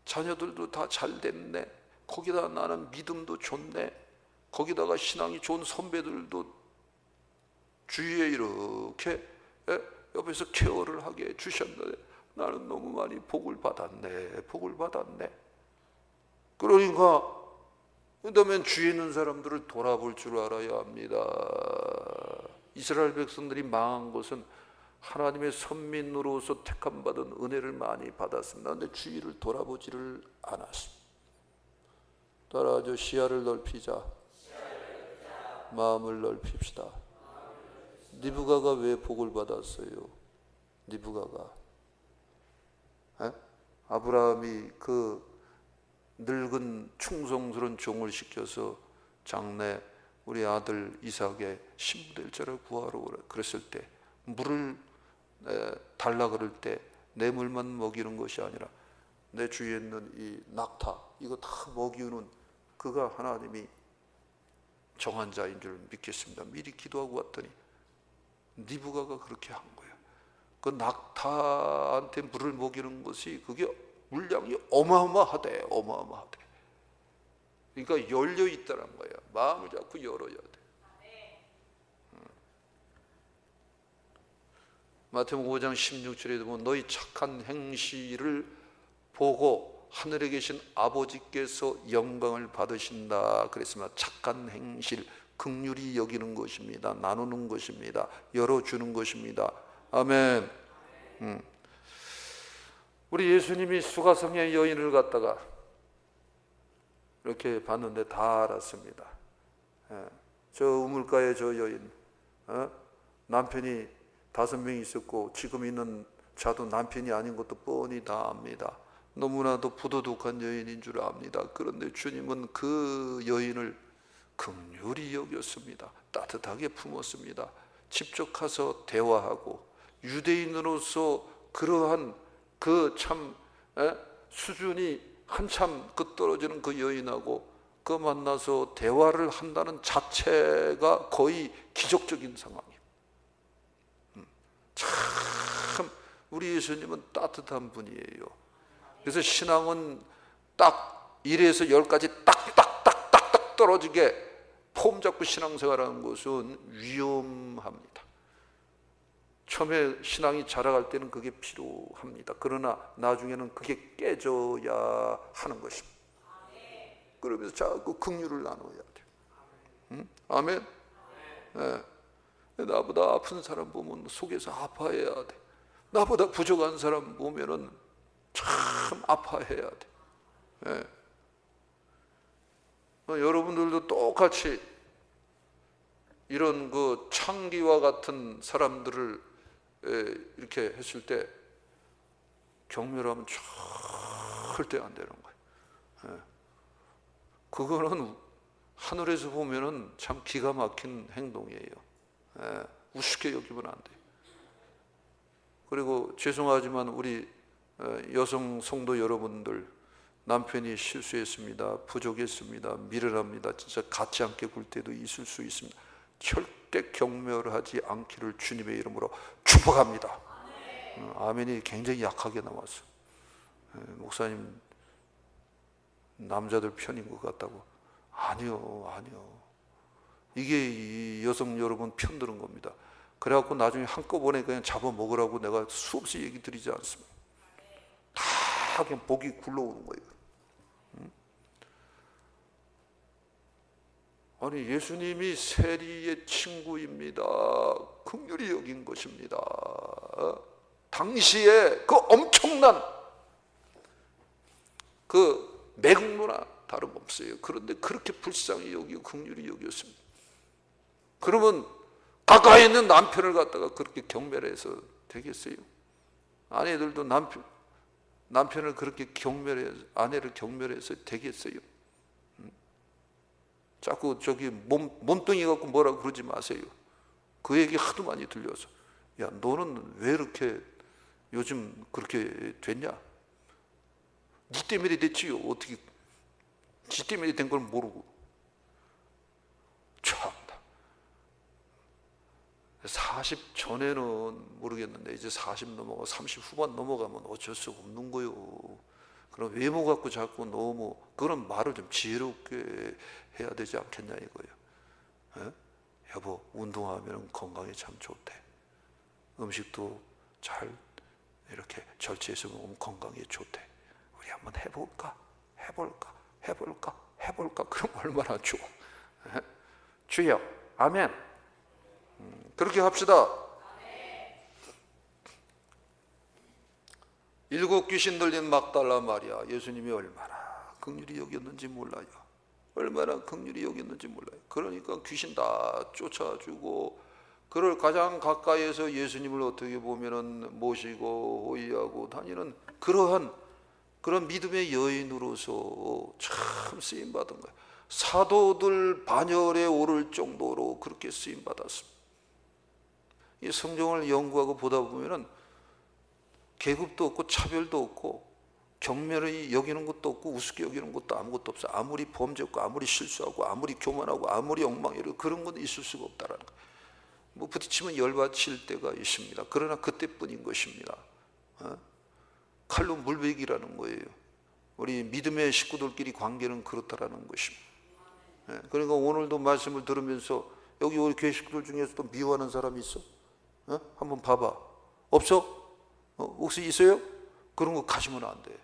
자녀들도 다 잘 됐네. 거기다 나는 믿음도 좋네. 거기다가 신앙이 좋은 선배들도 주위에 이렇게 옆에서 케어를 하게 해주셨는데 나는 너무 많이 복을 받았네. 복을 받았네. 그러니까 그다음에 주위에 있는 사람들을 돌아볼 줄 알아야 합니다. 이스라엘 백성들이 망한 것은 하나님의 선민으로서 택함받은 은혜를 많이 받았습니다. 그런데 주위를 돌아보지를 않았습니다. 따라하죠. 시야를 넓히자. 마음을 넓힙시다. 니브가가 왜 복을 받았어요? 니브가가 아브라함이 그 늙은 충성스러운 종을 시켜서 장래 우리 아들 이삭의 신부될 구하러 오라 그랬을 때 물을 달라 그럴 때 내 물만 먹이는 것이 아니라 내 주위에 있는 이 낙타 이거 다 먹이는 그가 하나님이 정한 자인 줄 믿겠습니다. 미리 기도하고 왔더니 니브가가 그렇게 한 거예요. 그 낙타한테 물을 먹이는 것이 그게 물량이 어마어마하대. 어마어마하대. 그러니까 열려 있다는 거예요. 마음을 자꾸 열어야 돼. 마태복음 5장 16절에 보면 너희 착한 행실을 보고 하늘에 계신 아버지께서 영광을 받으신다 그랬습니다. 착한 행실, 긍휼히 여기는 것입니다. 나누는 것입니다. 열어주는 것입니다. 아멘. 우리 예수님이 수가성의 여인을 갖다가 이렇게 봤는데 다 알았습니다. 저 우물가에 저 여인, 남편이 5명 있었고 지금 있는 자도 남편이 아닌 것도 뻔히 다 압니다. 너무나도 부도덕한 여인인 줄 압니다. 그런데 주님은 그 여인을 긍휼히 여겼습니다. 따뜻하게 품었습니다. 직접 가서 대화하고 유대인으로서 그러한 그 참 수준이 한참 그 떨어지는 그 여인하고 그 만나서 대화를 한다는 자체가 거의 기적적인 상황이에요. 참 우리 예수님은 따뜻한 분이에요. 그래서 신앙은 딱 1에서 10까지 딱딱딱딱딱 떨어지게 폼 잡고 신앙생활하는 것은 위험합니다. 처음에 신앙이 자라갈 때는 그게 필요합니다. 그러나 나중에는 그게 깨져야 하는 것입니다. 그러면서 자꾸 긍휼을 나눠야 돼요. 아멘. 네. 나보다 아픈 사람 보면 속에서 아파해야 돼. 나보다 부족한 사람 보면은 참 아파해야 돼. 네. 여러분들도 똑같이 이런 그 창기와 같은 사람들을 이렇게 했을 때 경멸하면 절대 안 되는 거예요. 그거는 하늘에서 보면은 참 기가 막힌 행동이에요. 우습게 여기면 안 돼요. 그리고 죄송하지만 우리 여성 성도 여러분들, 남편이 실수했습니다, 부족했습니다, 미련합니다, 진짜 같지 않게 굴 때도 있을 수 있습니다. 절대 경멸하지 않기를 주님의 이름으로 축복합니다. 아멘이 굉장히 약하게 나왔어. 목사님 남자들 편인 것 같다고. 아니요. 이게 이 여성 여러분 편드는 겁니다. 그래갖고 나중에 한꺼번에 그냥 잡아먹으라고 내가 수없이 얘기 드리지 않습니다. 다 그냥 복이 굴러오는 거예요. 아니 예수님이 세리의 친구입니다. 긍휼히 여긴 것입니다. 당시에 그 엄청난 그 매국노나 다름없어요. 그런데 그렇게 불쌍히 여기고 긍휼히 여겼습니다. 그러면 가까이 있는 남편을 갖다가 그렇게 경멸해서 되겠어요? 아내들도 남편을 그렇게 경멸해서, 아내를 경멸해서 되겠어요? 자꾸 저기 몸뚱이 갖고 뭐라고 그러지 마세요. 그 얘기 하도 많이 들려서. 야, 너는 왜 이렇게 요즘 그렇게 됐냐? 니 때문에 됐지요. 어떻게 지 때문에 된 걸 모르고. 참다. 40 전에는 모르겠는데 이제 40 넘어가 30 후반 넘어가면 어쩔 수 없는 거요. 그럼 외모 갖고 자꾸 너무 그런 말을 좀 지혜롭게 해야 되지 않겠냐 이거예요. 여보, 운동하면 건강에 참 좋대. 음식도 잘 이렇게 절제해서 먹으면 건강에 좋대. 우리 한번 해볼까? 그럼 얼마나 좋아. 주여, 아멘. 그렇게 합시다. 7 귀신 들린 막달라 마리아, 예수님이 얼마나 긍휼히 여겼는지 몰라요. 얼마나 긍휼히 여겼는지 몰라요. 그러니까 귀신 다 쫓아주고, 그를 가장 가까이에서 예수님을 어떻게 보면은 모시고 호위하고 다니는 그런 믿음의 여인으로서 참 쓰임 받은 거예요. 사도들 반열에 오를 정도로 그렇게 쓰임 받았습니다. 이 성경을 연구하고 보다 보면은 계급도 없고 차별도 없고 경멸이 여기는 것도 없고 우습게 여기는 것도 아무것도 없어요. 아무리 범죄하고 아무리 실수하고 아무리 교만하고 아무리 엉망이고 그런 건 있을 수가 없다라는 거예요. 뭐 부딪히면 열받칠 때가 있습니다. 그러나 그때뿐인 것입니다. 칼로 물베기라는 거예요. 우리 믿음의 식구들끼리 관계는 그렇다라는 것입니다. 그러니까 오늘도 말씀을 들으면서 여기 우리 교회 식구들 중에서도 미워하는 사람이 있어? 한번 봐봐. 없어? 혹시 있어요? 그런 거 가지면 안 돼.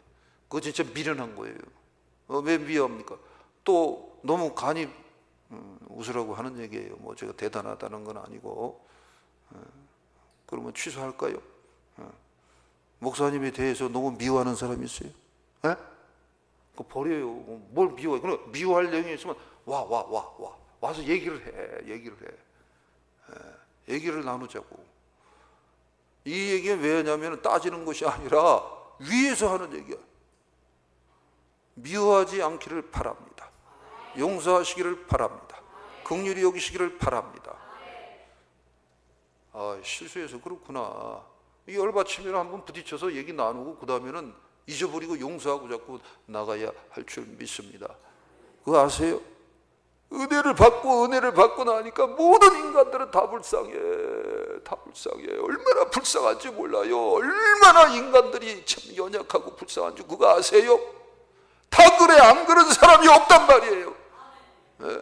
그거 진짜 미련한 거예요. 왜 미워합니까? 또 너무 간이 웃으라고 하는 얘기예요. 뭐 제가 대단하다는 건 아니고. 그러면 취소할까요? 목사님에 대해서 너무 미워하는 사람이 있어요? 에? 그거 버려요. 뭘 미워해? 그럼 미워할 내용이 있으면 와서 얘기를 해. 얘기를 나누자고. 이 얘기는 왜 하냐면 따지는 것이 아니라 위에서 하는 얘기야. 미워하지 않기를 바랍니다. 용서하시기를 바랍니다. 긍휼히 여기시기를 바랍니다. 실수해서 그렇구나. 이 열받치면 한번 부딪혀서 얘기 나누고 그 다음에는 잊어버리고 용서하고 자꾸 나가야 할 줄 믿습니다. 그거 아세요? 은혜를 받고 나니까 모든 인간들은 다 불쌍해. 얼마나 불쌍한지 몰라요. 얼마나 인간들이 참 연약하고 불쌍한지 그거 아세요? 다 그래. 안 그런 사람이 없단 말이에요. 네?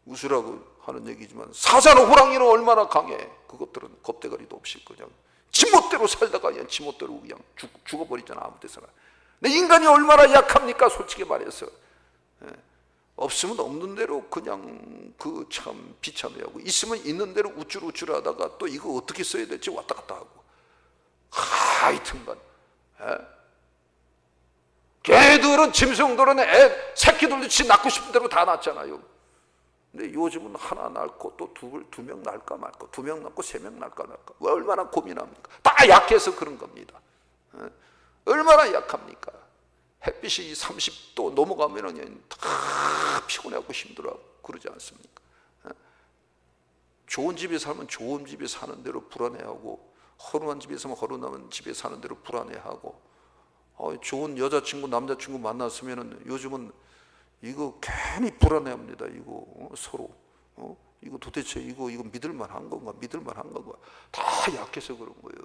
웃으라고 하는 얘기지만 사자는 호랑이는 얼마나 강해. 그것들은 겁대가리도 없이 그냥 지멋대로 살다가 그냥 지멋대로 그냥 죽어버리잖아. 아무 데서나. 근데 인간이 얼마나 약합니까? 솔직히 말해서. 없으면 없는 대로 그냥 그 참 비참해하고, 있으면 있는 대로 우쭐우쭐 하다가 또 이거 어떻게 써야 될지 왔다 갔다 하고. 하여튼간 개들은 짐승들은 새끼들도 지 낳고 싶은 대로 다 낳잖아요. 근데 요즘은 하나 낳고 또 두 명 낳을까 말까, 2명 낳고 3명 낳을까 말까. 왜 얼마나 고민합니까? 다 약해서 그런 겁니다. 얼마나 약합니까? 햇빛이 30도 넘어가면은 다 피곤해하고 힘들어하고 그러지 않습니까? 좋은 집에 살면 좋은 집에 사는 대로 불안해하고, 허름한 집에 있으면 허름한 집에 사는 대로 불안해하고, 좋은 여자친구 남자친구 만났으면은 요즘은 이거 괜히 불안해합니다. 이거 서로 이거 도대체 이거 믿을만한 건가, 믿을만한 건가. 다 약해서 그런 거예요.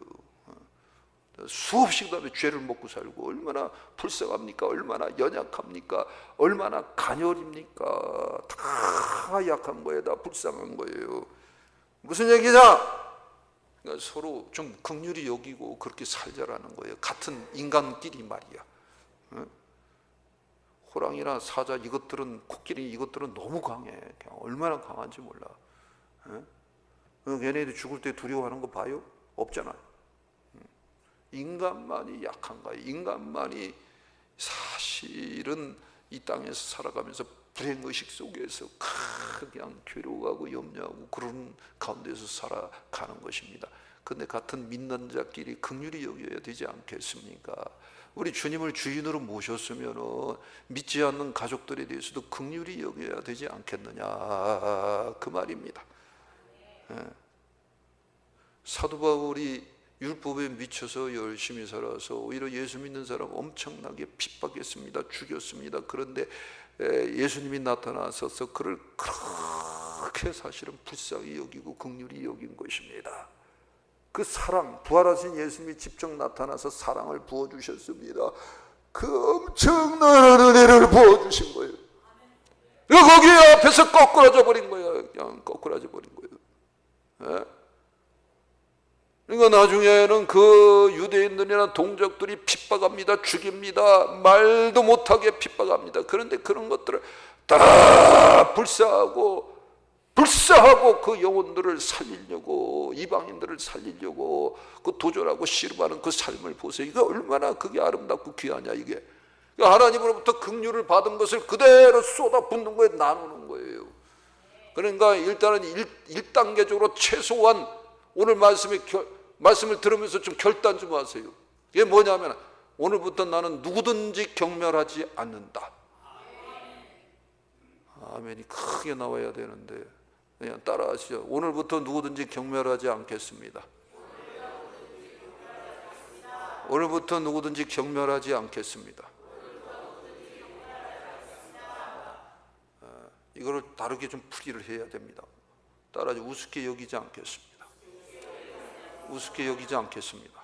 수없이 그다음에 죄를 먹고 살고, 얼마나 불쌍합니까? 얼마나 연약합니까? 얼마나 간혈입니까? 다 약한 거예요. 다 불쌍한 거예요. 무슨 얘기냐? 그러니까 서로 좀 긍휼히 여기고 그렇게 살자라는 거예요. 같은 인간끼리 말이야. 호랑이나 사자 이것들은, 코끼리 이것들은 너무 강해. 그냥 얼마나 강한지 몰라. 얘네들 죽을 때 두려워하는 거 봐요? 없잖아요. 인간만이 약한 거예요. 인간만이 사실은 이 땅에서 살아가면서 불행의식 속에서 그냥 괴로워하고 염려하고 그런 가운데서 살아가는 것입니다. 그런데 같은 믿는 자끼리 긍휼히 여겨야 되지 않겠습니까? 우리 주님을 주인으로 모셨으면 믿지 않는 가족들에 대해서도 긍휼히 여겨야 되지 않겠느냐, 그 말입니다. 사도 바울이 율법에 미쳐서 열심히 살아서 오히려 예수 믿는 사람 엄청나게 핍박했습니다. 죽였습니다. 그런데 예수님이 나타나셔서 그를 그렇게 사실은 불쌍히 여기고 긍휼히 여긴 것입니다. 그 사랑, 부활하신 예수님이 직접 나타나서 사랑을 부어주셨습니다. 그 엄청난 은혜를 부어주신 거예요. 거기 앞에서 거꾸라져 버린 거예요. 그냥 거꾸라져 버린 거예요. 그러니까 나중에는 그 유대인들이나 동족들이 핍박합니다. 죽입니다. 말도 못하게 핍박합니다. 그런데 그런 것들을 다 불사하고 그 영혼들을 살리려고, 이방인들을 살리려고 그 도전하고 씨름하는 그 삶을 보세요. 이게 얼마나 그게 아름답고 귀하냐 이게. 하나님으로부터 긍휼을 받은 것을 그대로 쏟아붓는 거에 나누는 거예요. 그러니까 일단은 1단계적으로 최소한 오늘 말씀을 들으면서 좀 결단 좀 하세요. 이게 뭐냐면 오늘부터 나는 누구든지 경멸하지 않는다. 아멘이 크게 나와야 되는데 그냥 따라하시죠. 오늘부터 누구든지 경멸하지 않겠습니다. 오늘부터 누구든지 경멸하지 않겠습니다. 이거를 다르게 좀 풀이를 해야 됩니다. 따라하죠. 우습게 여기지 않겠습니다. 우습게 여기지 않겠습니다.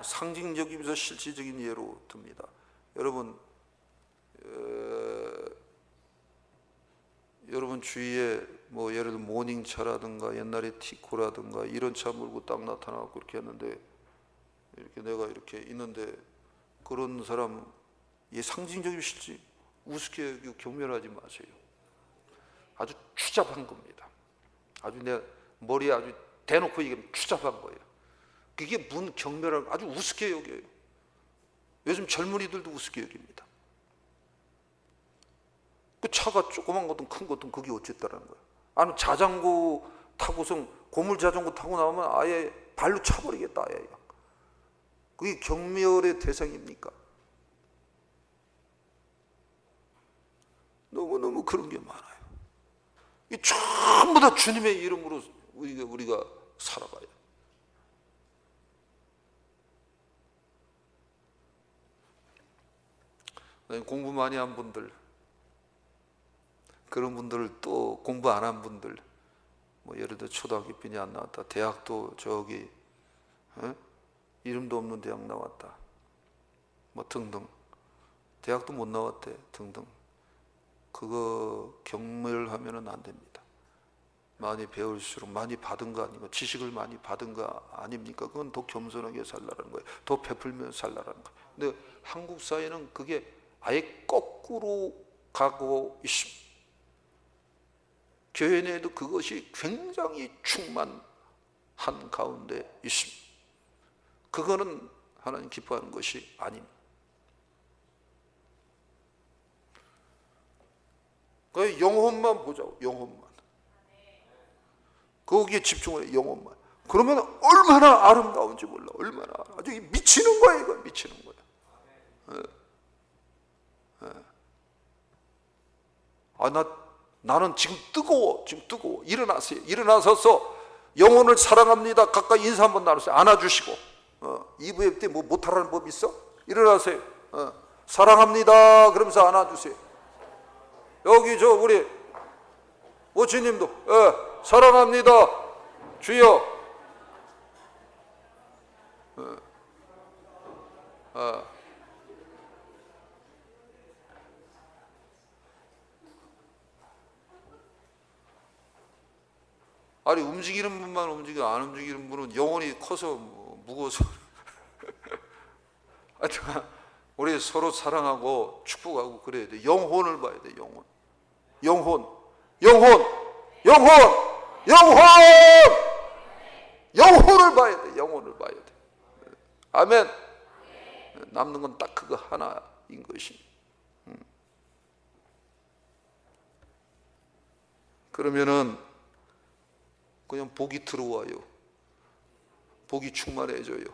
상징적이면서 실질적인 예로 듭니다. 여러분, 여러분 주위에 뭐 예를 들어 모닝차라든가 옛날에 티코라든가 이런 차 몰고 딱 나타나고 이렇게 했는데, 이렇게 내가 이렇게 있는데 그런 사람 이 상징적인 실지 우습게 여기고 경멸하지 마세요. 아주 추잡한 겁니다. 아주 내 머리에 아주 대놓고 얘기하면 추잡한 거예요. 그게 문 경멸을 아주 우습게 여겨요. 요즘 젊은이들도 우습게 여깁니다. 그 차가 조그만 거든 큰 거든 그게 어쨌다라는 거예요. 아니 자전거 타고서 고물 자전거 타고 나오면 아예 발로 차버리겠다 아예. 그게 경멸의 대상입니까? 너무너무 그런 게 많아요. 이 전부 다 주님의 이름으로 우리가 살아가요. 공부 많이 한 분들, 그런 분들, 또 공부 안 한 분들, 뭐 예를 들어 초등학교뿐이 안 나왔다, 대학도 저기 이름도 없는 대학 나왔다, 뭐 등등, 대학도 못 나왔대 등등. 그거 경멸하면은 안 됩니다. 많이 배울수록 많이 받은 거 아니고 지식을 많이 받은 거 아닙니까? 그건 더 겸손하게 살라는 거예요. 더 베풀며 살라는 거예요. 근데 한국 사회는 그게 아예 거꾸로 가고 있습니다. 교회 내에도 그것이 굉장히 충만한 가운데 있습니다. 그거는 하나님 기뻐하는 것이 아닙니다. 그 영혼만 보자고, 영혼만. 거기에 집중을 해, 영혼만. 그러면 얼마나 아름다운지 몰라, 얼마나. 아주 미치는 거야, 이거 미치는 거야. 나는 지금 뜨거워, 지금 뜨거워. 일어나세요. 일어나서서 영혼을 사랑합니다. 가까이 인사 한번 나누세요. 안아주시고. 2부회 때 뭐 못하라는 법 있어? 일어나세요. 사랑합니다. 그러면서 안아주세요. 여기 저 우리 오치님도 사랑합니다. 주여. 아니 움직이는 분만 움직여, 안 움직이는 분은 영혼이 커서 무거워서. 하여튼 우리 서로 사랑하고 축복하고 그래야 돼. 영혼을 봐야 돼. 영혼. 영혼, 영혼, 영혼, 영혼, 영혼을 봐야 돼. 영혼을 봐야 돼. 아멘. 남는 건 딱 그거 하나인 것이. 그러면은 그냥 복이 들어와요. 복이 충만해져요.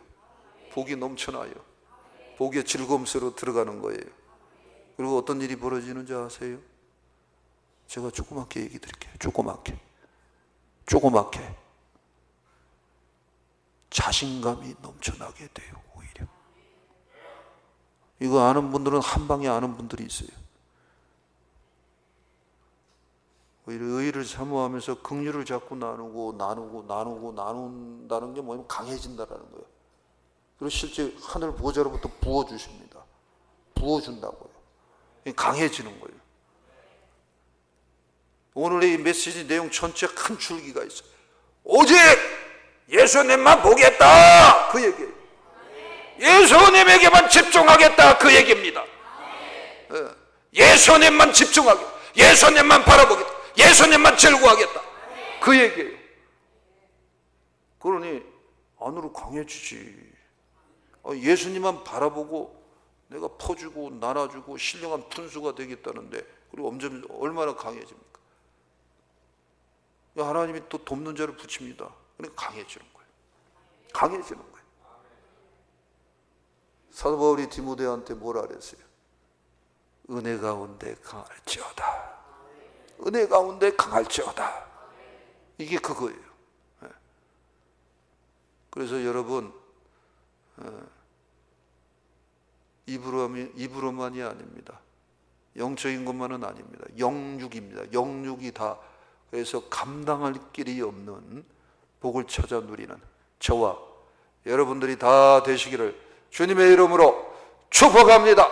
복이 넘쳐나요. 복의 즐거움으로 들어가는 거예요. 그리고 어떤 일이 벌어지는지 아세요? 제가 조그맣게 얘기 드릴게요. 조그맣게 자신감이 넘쳐나게 돼요. 오히려 이거 아는 분들은 한 방에 아는 분들이 있어요. 오히려 의의를 사모하면서 긍휼을 자꾸 나눈다는 게 뭐냐면 강해진다라는 거예요. 그리고 실제 하늘 보좌로부터 부어주십니다. 부어준다고요. 강해지는 거예요. 오늘의 이 메시지 내용 전체 큰 줄기가 있어요. 오직 예수님만 보겠다, 그 얘기예요. 예수님에게만 집중하겠다, 그 얘기입니다. 예수님만 집중하겠다, 예수님만 바라보겠다, 예수님만 즐거워하겠다, 그 얘기예요. 그러니 안으로 강해지지. 예수님만 바라보고 내가 퍼주고 나눠주고 신령한 분수가 되겠다는데, 그리고 점점 얼마나 강해집니까? 하나님이 또 돕는 자를 붙입니다. 그러니까 강해지는 거예요. 강해지는 거예요. 사도 바울이 디모데한테 뭐라 그랬어요? 은혜 가운데 강할지어다. 은혜 가운데 강할지어다. 이게 그거예요. 그래서 여러분, 입으로만이 아닙니다. 영적인 것만은 아닙니다. 영육입니다. 영육이 다. 그래서 감당할 길이 없는 복을 찾아 누리는 저와 여러분들이 다 되시기를 주님의 이름으로 축복합니다.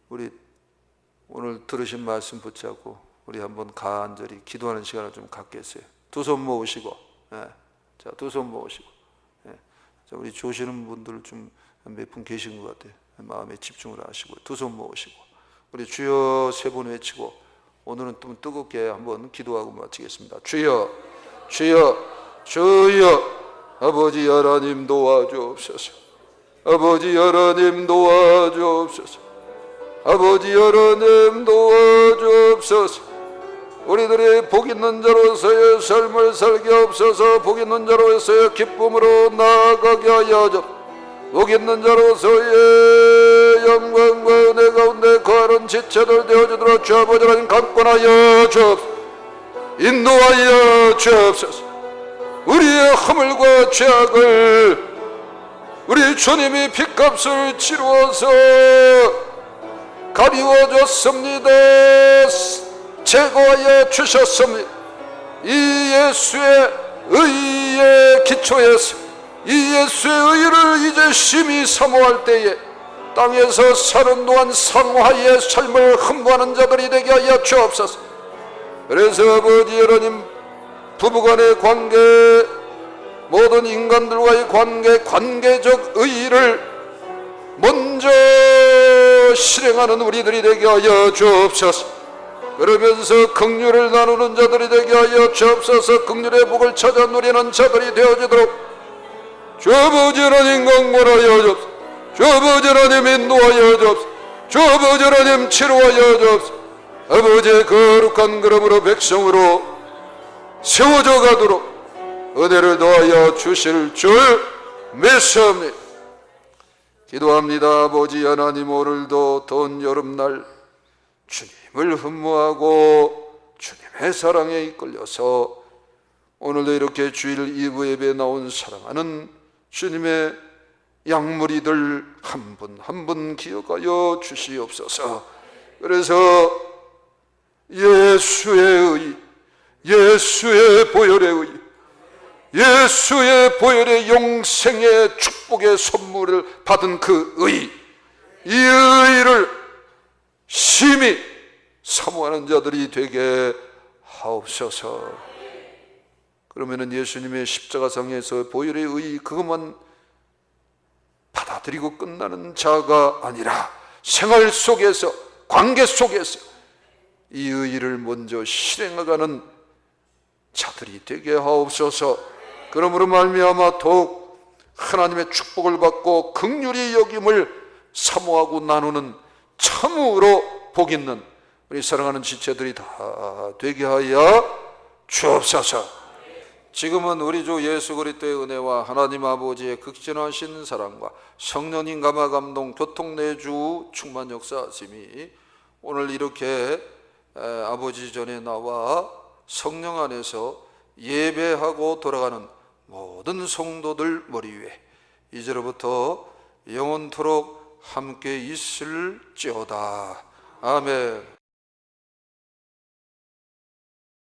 우리 오늘 들으신 말씀 붙잡고 우리 한번 간절히 기도하는 시간을 좀 갖겠어요. 두 손 모으시고, 자, 두 손 모으시고, 자, 우리 조시는 분들 좀 몇 분 계신 것 같아요. 마음에 집중을 하시고 두 손 모으시고 우리 주여 세 번 외치고 오늘은 좀 뜨겁게 한번 기도하고 마치겠습니다. 주여, 주여, 주여. 아버지 하나님 도와주옵소서. 아버지 하나님 도와주옵소서. 아버지 하나님 도와주옵소서. 우리들이 복 있는 자로서의 삶을 살게 없어서 복 있는 자로서의 기쁨으로 나아가게 하여 주옵소서. 복 있는 자로서의 영광과 은혜 가운데 거하는 지체들 되어주도록 주 아버지 하나님 강권하여 주옵소서. 인도하여 주옵소서. 우리의 허물과 죄악을 우리 주님이 핏값을 치루어서 가리워줬습니다. 제거하여 주셨습니다. 이 예수의 의의 기초에서 이 예수의 의를 이제 심히 사모할 때에 땅에서 사는 동안 상화의 삶을 흠모하는 자들이 되게 하여 주옵소서. 그래서 아버지 하나님, 부부간의 관계, 모든 인간들과의 관계, 관계적 의의를 먼저 실행하는 우리들이 되게 하여 주옵소서. 그러면서 긍휼을 나누는 자들이 되게 하여 주옵소서. 긍휼의 복을 찾아 누리는 자들이 되어지도록 주 아버지 하나님 강권하여 주옵소서. 주 아버지 하나님 인도하여 주옵소서. 주 아버지 하나님 치료하여 주옵소서. 아버지의 거룩한 그름으로 백성으로 세워져 가도록 은혜를 더하여 주실 줄 믿습니다. 기도합니다. 아버지 하나님, 오늘도 더운 여름날 주님을 흠모하고 주님의 사랑에 이끌려서 오늘도 이렇게 주일 2부 예배에 나온 사랑하는 주님의 양무리들 한 분 한 분 기억하여 주시옵소서. 그래서 예수의 의, 예수의 보혈의 의, 예수의 보혈의 영생의 축복의 선물을 받은 그 의, 이 의를 심히 사모하는 자들이 되게 하옵소서. 그러면은 예수님의 십자가상에서 보혈의 의 그것만 받아들이고 끝나는 자가 아니라 생활 속에서, 관계 속에서 이 의를 먼저 실행하는 자들이 되게 하옵소서. 그러므로 말미암아 더욱 하나님의 축복을 받고 긍휼히 여김을 사모하고 나누는 참으로 복 있는 우리 사랑하는 지체들이 다 되게 하여 주옵소서. 지금은 우리 주 예수 그리스도의 은혜와 하나님 아버지의 극진하신 사랑과 성령님 감화 감동 교통 내주 충만 역사하심이 오늘 이렇게 아버지 전에 나와 성령 안에서 예배하고 돌아가는 모든 성도들 머리 위에 이제로부터 영원토록 함께 있을지어다. 아멘.